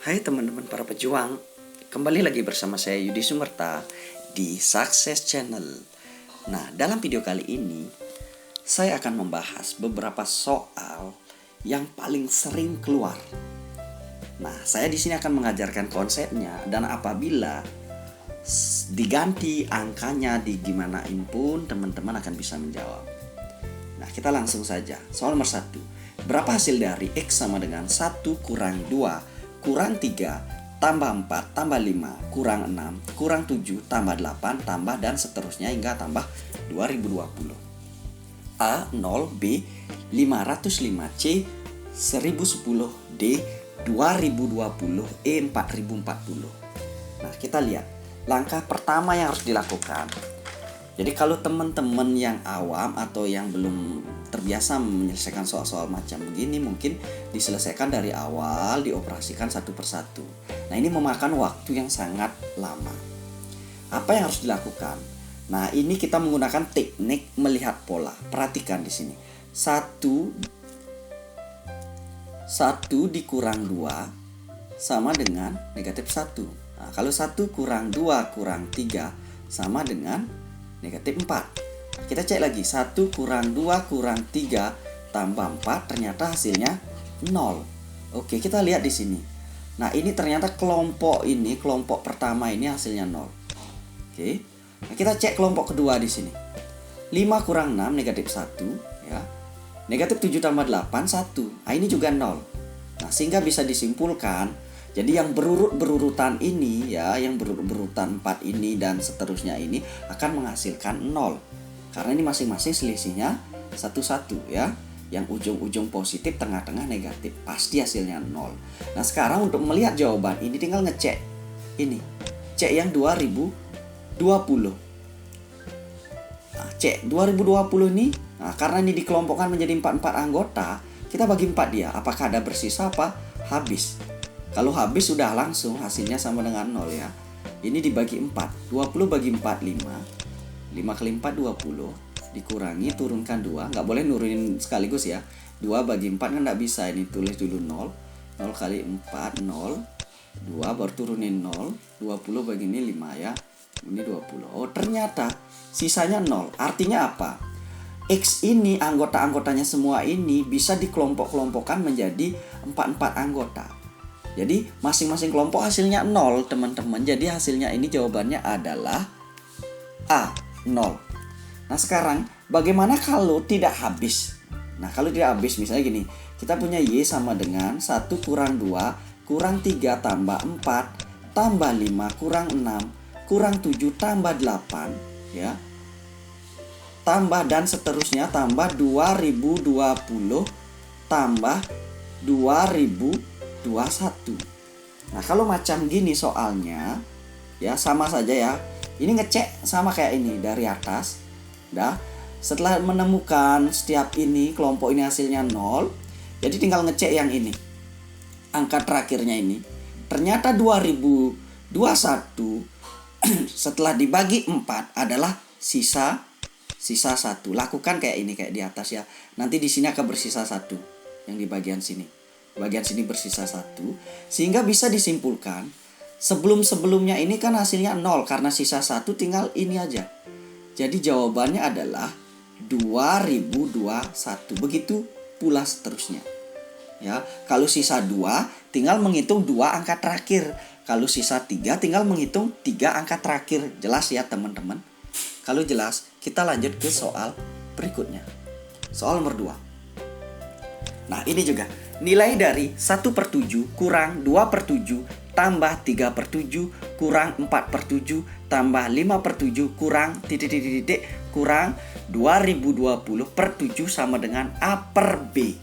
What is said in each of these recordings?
Hai teman-teman para pejuang, kembali lagi bersama saya Yudi Sumerta di Success Channel. Nah, dalam video kali ini saya akan membahas beberapa soal yang paling sering keluar. Nah, saya di sini akan mengajarkan konsepnya dan apabila diganti angkanya di gimanain pun teman-teman akan bisa menjawab. Nah, kita langsung saja. Soal nomor 1. Berapa hasil dari X sama dengan 1 kurang 2 kurang 3, tambah 4, tambah 5, kurang 6, kurang 7, tambah 8, tambah dan seterusnya hingga tambah 2020. A 0, B 505, C 1010, D 2020, E 4040. Nah, kita lihat langkah pertama yang harus dilakukan. Jadi kalau teman-teman yang awam atau yang belum terbiasa menyelesaikan soal-soal macam begini, mungkin diselesaikan dari awal, dioperasikan satu persatu. Nah, ini memakan waktu yang sangat lama. Apa yang harus dilakukan? Nah, ini kita menggunakan teknik melihat pola. Perhatikan di sini. 1 dikurang 2 sama dengan negatif 1. Nah, kalau 1 kurang 2 kurang 3 sama dengan negatif 4. Kita cek lagi. 1 kurang 2 kurang 3 tambah 4 ternyata hasilnya 0. Oke, kita lihat di sini. Nah, ini ternyata kelompok pertama ini hasilnya 0. Oke. Nah, kita cek kelompok kedua di sini. 5 kurang 6 negatif 1 ya. Negatif 7 tambah 8 1. Nah, ini juga 0. Nah, sehingga bisa disimpulkan jadi yang berurutan ini ya, yang berurutan 4 ini dan seterusnya ini akan menghasilkan 0. Karena ini masing-masing selisihnya 1-1 ya. Yang ujung-ujung positif, tengah-tengah negatif. Pasti hasilnya 0. Nah, sekarang untuk melihat jawaban ini tinggal ngecek ini. Cek yang 2020. Nah, cek 2020 ini. Nah, karena ini dikelompokkan menjadi 4 anggota, kita bagi 4 dia. Apakah ada bersisa apa? Habis. Kalau habis sudah langsung hasilnya sama dengan 0 ya. Ini dibagi 4. 20 bagi 4 5. 5 kali 4 20. Dikurangi turunkan 2. Nggak boleh nurunin sekaligus ya. 2 bagi 4 kan nggak bisa. Ini tulis dulu 0. 0 kali 4 0. 2 baru turunin 0. 20 bagi ini 5 ya. Ini 20. Oh, ternyata sisanya 0. Artinya apa? X ini anggota-anggotanya semua ini bisa dikelompok-kelompokkan menjadi 4 anggota. Jadi masing-masing kelompok hasilnya 0 teman-teman. Jadi hasilnya ini jawabannya adalah A 0. Nah, sekarang bagaimana kalau tidak habis? Nah, kalau tidak habis misalnya gini. Kita punya Y sama dengan 1 kurang 2 kurang 3 tambah 4 tambah 5 kurang 6 kurang 7 tambah 8 ya. Tambah dan seterusnya tambah 2020 tambah 2021. Nah, kalau macam gini soalnya ya sama saja ya. Ini ngecek sama kayak ini dari atas. Dah, setelah menemukan setiap ini kelompok ini hasilnya 0, jadi tinggal ngecek yang ini. Angka terakhirnya ini ternyata 2021 setelah dibagi 4 adalah sisa 1. Lakukan kayak ini, kayak di atas ya. Nanti di sini akan bersisa 1 yang di bagian sini. Bagian sini bersisa 1. Sehingga bisa disimpulkan sebelum-sebelumnya ini kan hasilnya 0. Karena sisa 1 tinggal ini aja. Jadi jawabannya adalah 2021. Begitu pula seterusnya ya. Kalau sisa 2 tinggal menghitung 2 angka terakhir. Kalau sisa 3 tinggal menghitung 3 angka terakhir. Jelas ya teman-teman? Kalau jelas, kita lanjut ke soal berikutnya. Soal nomor 2. Nah, ini juga nilai dari 1/7 kurang 2/7 tambah 3/7 kurang 4/7 tambah 5/7 kurang kurang 2020/7 sama dengan A/B.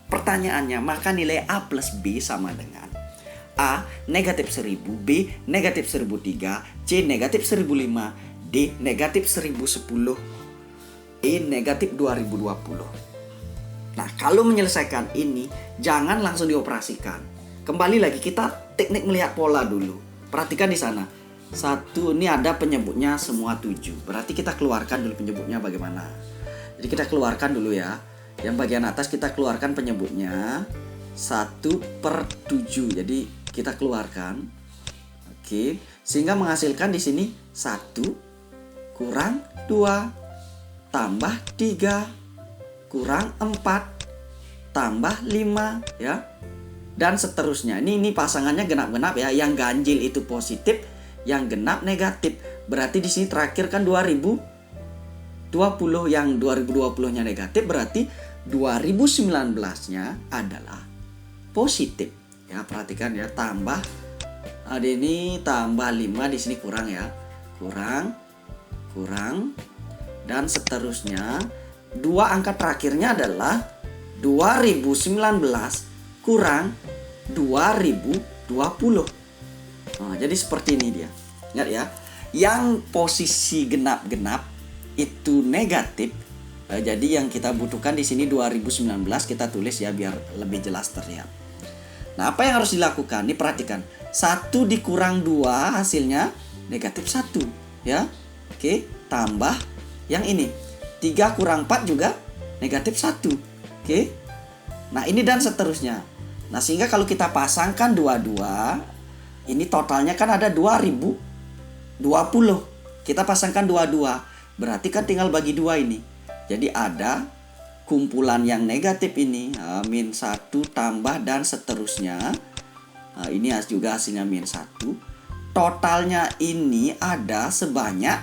Pertanyaannya, maka nilai A plus B sama dengan A negatif 1000, B negatif 1003, C negatif 1005, D negatif 1010, E negatif 2020. Nah, kalau menyelesaikan ini, jangan langsung dioperasikan. Kembali lagi, kita teknik melihat pola dulu. Perhatikan di sana. 1, ini ada penyebutnya semua 7. Berarti kita keluarkan dulu penyebutnya bagaimana. Jadi kita keluarkan dulu ya. Yang bagian atas kita keluarkan penyebutnya 1/7. Jadi kita keluarkan. Oke, sehingga menghasilkan di sini 1 kurang 2 tambah 3 kurang 4 tambah 5 ya. Dan seterusnya. Ini pasangannya genap-genap ya. Yang ganjil itu positif, yang genap negatif. Berarti di sini terakhir kan 2020, yang 2020-nya negatif, berarti 2019-nya adalah positif. Ya, perhatikan ya, tambah ada ini tambah 5 di sini kurang ya. Kurang dan seterusnya. Dua angka terakhirnya adalah 2019 kurang 2020. Nah, jadi seperti ini dia. Ingat ya, yang posisi genap-genap itu negatif. Jadi yang kita butuhkan di sini 2019 kita tulis ya biar lebih jelas terlihat. Nah, apa yang harus dilakukan? Ini perhatikan. 1 dikurang 2 hasilnya negatif 1 ya. Oke, tambah yang ini. 3 kurang 4 juga negatif 1. Oke. Nah, ini dan seterusnya. Nah, sehingga kalau kita pasangkan dua-dua, ini totalnya kan ada 2020. Kita pasangkan dua-dua, berarti kan tinggal bagi 2 ini. Jadi ada kumpulan yang negatif ini, min 1 tambah dan seterusnya. Nah, ini juga hasilnya min 1. Totalnya ini ada sebanyak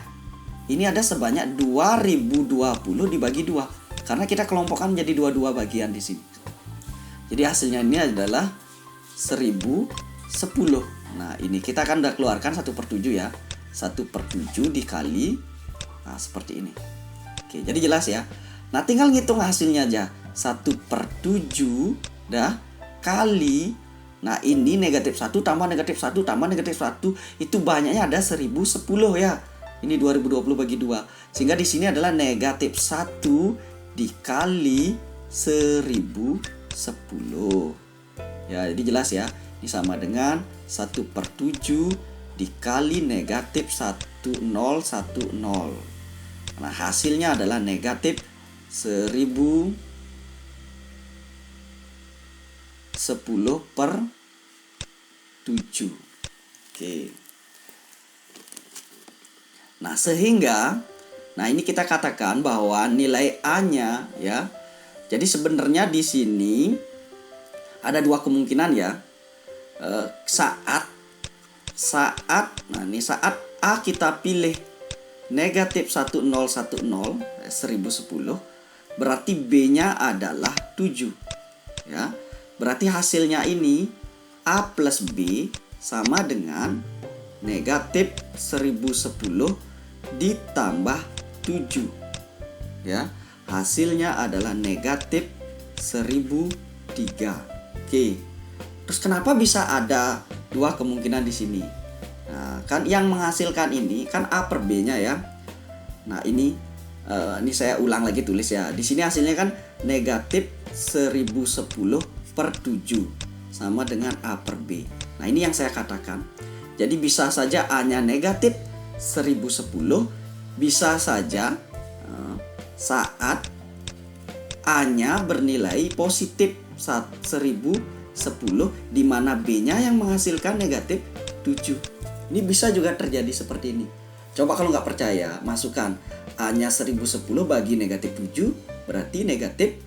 2020 dibagi 2. Karena kita kelompokkan menjadi 22 bagian di sini. Jadi hasilnya ini adalah 1010. Nah, ini kita kan udah keluarkan 1/7 ya. 1/7 dikali, nah seperti ini. Oke, jadi jelas ya. Nah, tinggal ngitung hasilnya aja. 1/7 dah kali. Nah, ini negatif 1 tambah negatif 1 tambah negatif 1. Itu banyaknya ada 1010 ya. Ini 2020 bagi 2. Sehingga di sini adalah negatif 1 dikali 1010. Ya, jadi jelas ya. Ini sama dengan 1/7 dikali negatif 1010. Nah, hasilnya adalah negatif 1010/7. Oke. Nah, sehingga ini kita katakan bahwa nilai A-nya ya. Jadi sebenarnya di sini ada 2 kemungkinan ya. Saat A kita pilih negatif 1010, 1010, berarti B-nya adalah 7 ya. Berarti hasilnya ini A plus B sama dengan negatif 1010 ditambah 7 ya. Hasilnya adalah negatif 1003. Oke. Terus kenapa bisa ada 2 kemungkinan di sini? Nah, kan yang menghasilkan ini kan A per B-nya ya. Nah, ini saya ulang lagi tulis ya. Di sini hasilnya kan negatif 1010/7 sama dengan A per B. Nah, ini yang saya katakan. Jadi bisa saja A-nya negatif 1010, bisa saja saat A-nya bernilai positif 1010, di mana B-nya yang menghasilkan negatif 7. Ini bisa juga terjadi seperti ini. Coba kalau nggak percaya, masukkan A-nya 1010 bagi negatif 7, berarti negatif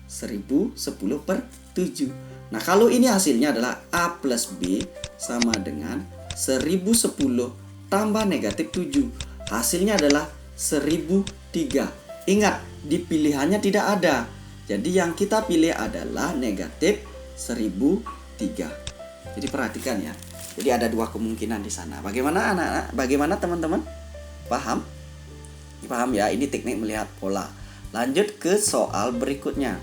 1010/7. Nah, kalau ini hasilnya adalah A plus B sama dengan 1010 tambah negatif 7. Hasilnya adalah 1003. Ingat, di pilihannya tidak ada. Jadi yang kita pilih adalah negatif 1003. Jadi perhatikan ya. Jadi ada 2 kemungkinan di sana. Bagaimana anak-anak? Bagaimana teman-teman? Paham? Paham ya, ini teknik melihat pola. Lanjut ke soal berikutnya.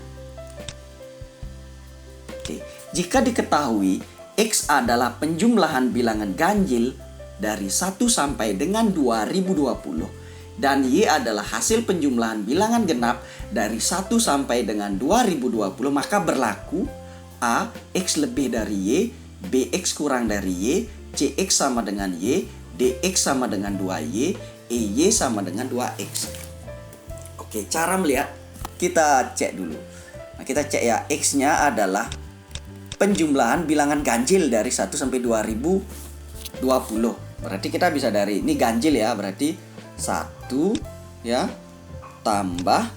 Oke. Jika diketahui X adalah penjumlahan bilangan ganjil dari 1 sampai dengan 2020 dan Y adalah hasil penjumlahan bilangan genap dari 1 sampai dengan 2020, maka berlaku A, X lebih dari Y, B, X kurang dari Y, C, X sama dengan Y, D, X sama dengan 2Y, E, Y sama dengan 2X. Oke, cara melihat kita cek dulu. Nah, kita cek ya, X-nya adalah penjumlahan bilangan ganjil dari 1 sampai 2020. Berarti kita bisa dari ini ganjil ya, berarti 1 ya tambah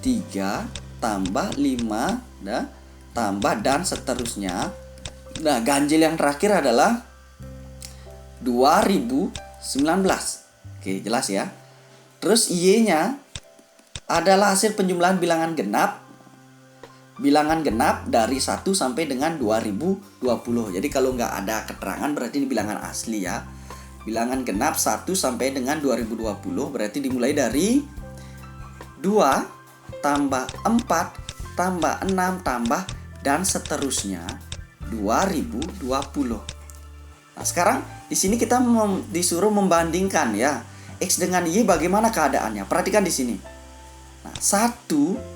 3 tambah 5 tambah dan seterusnya. Nah, ganjil yang terakhir adalah 2019. Oke, jelas ya. Terus Y-nya adalah hasil penjumlahan bilangan genap. Bilangan genap dari 1 sampai dengan 2020. Jadi kalau nggak ada keterangan berarti ini bilangan asli ya. Bilangan genap 1 sampai dengan 2020 berarti dimulai dari 2 tambah 4 tambah 6 tambah dan seterusnya 2020. Nah, sekarang di sini kita disuruh membandingkan ya. X dengan Y bagaimana keadaannya? Perhatikan di sini. Nah, 1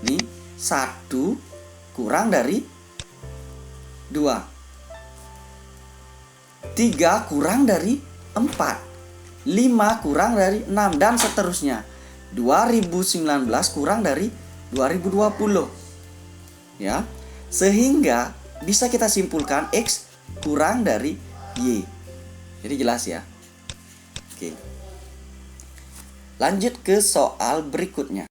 kurang dari 2. 3 kurang dari 4. 5 kurang dari 6 dan seterusnya. 2019 kurang dari 2020. Ya. Sehingga bisa kita simpulkan X kurang dari Y. Jadi jelas ya. Oke. Lanjut ke soal berikutnya.